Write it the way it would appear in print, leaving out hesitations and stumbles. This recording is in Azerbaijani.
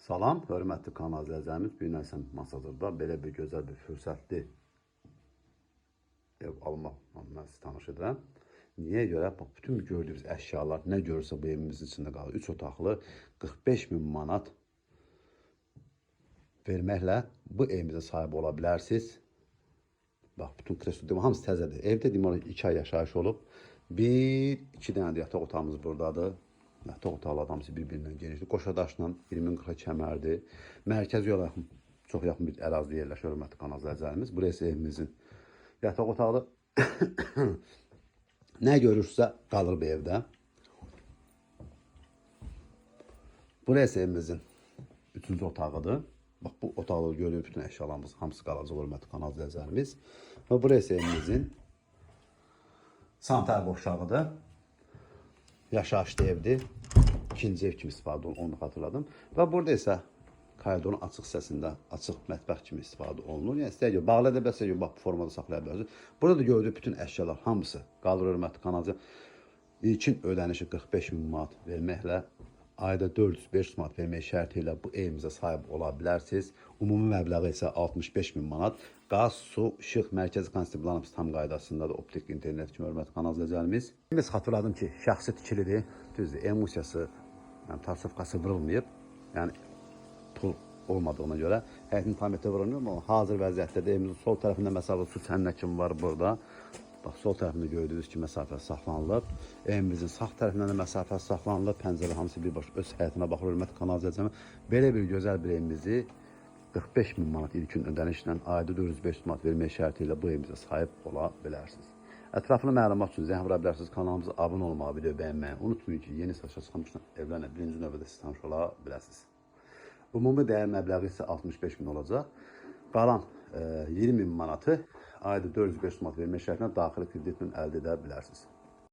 Salam, hörmətli kanal izləyicilərimiz. Bu gün Əsən Masazırda belə bir gözəl bir fürsətli ev almaqla mən sizi tanış edirəm. Niyə görə? Bax, bütün gördüyünüz əşyalar nə görürsə bu evimizin içində qalır. 3 otaqlı 45.000 manat verməklə bu evimizə sahib ola bilərsiniz. Bax, bütün kresto hamısı təzədir. Evdə demək 2 ay yaşayış olub. 2 dənə də yataq otağımız buradadır. Yataq otaqları hamısı bir-birindən genişdir. Qoşadaşla 20-40 kəmərdir. Mərkəzi yola yaxın, çox yaxın bir ərazidə yerləşir hörmətli kanal izləyicilərimiz. Burası evimizin yataq otağı. Nə görürsə qalır bu evdə. Burası evimizin 3-cü otağıdır. Bax, bu otaqda gördüyünüz bütün əşyalarımız hamısı qalacaq hörmətli kanal izləyicilərimiz. Və burası evimizin sanitar qovşağıdır. Yaşayışlı evdir. İkinci ev kimi istifadə olunur, onu xatırladım. Və burada isə koridorun açıq hissəsində açıq mətbəx kimi istifadə olunur. Yəni istəyir ki, bağlı edə bilərsiniz, bax bu formada saxlaya bilərsiniz. Burada da gördüyünüz bütün əşyalar hamısı qalır hörmətli kanalcı. İlkin ödənişi 45.000 manat verməklə ayda 400-500 manat vermək şərti ilə bu evimizə sahib ola bilərsiniz. Ümumi məbləği isə 65.000 manat. Qaz, su, işıq, mərkəzi konstitusiyamız tam qaydasındadır. Optik internet kimi hörmətli kanal izləyicilərimiz. Biz xatırladım ki, şəxsi tikilidir. Düzdür, emosiyası, yəni tasarrufası vurulmayıb. Yəni pul olmadığına görə həyətin tamiyyətə vurulmuyor. Amma hazır vəziyyətdə də evimizin sol tərəfində məsələn su çənnəkim var burada. Bax, sol tərəfində gördüyünüz ki, məsafə saxlanılıb. Evimizin sağ tərəfindən də məsafə saxlanılıb. Pəncərə hamısı birbaşa öz həyətinə baxır hörmətli kanal izləyicilərimiz. Belə bir gözəl bir evimizi 45.000 manat ilkin ödənişlə ayda 400-500 manat vermək şərti ilə bu evimizə sahib ola bilərsiniz. Ətraflı məlumat üçün zəng vura bilərsiniz. Kanalımıza abunə olmağı, video bəyənməyi unutmayın ki, yeni satışa çıxmışdan evlərlə birinci növbədə siz tanış ola biləsiniz. Ümumi dəyər məbləği isə 65.000 olacaq. Qalan 20.000 manatı ayda 400-500 manat vermək şərtinə daxili kreditlə əldə edə bilərsiniz.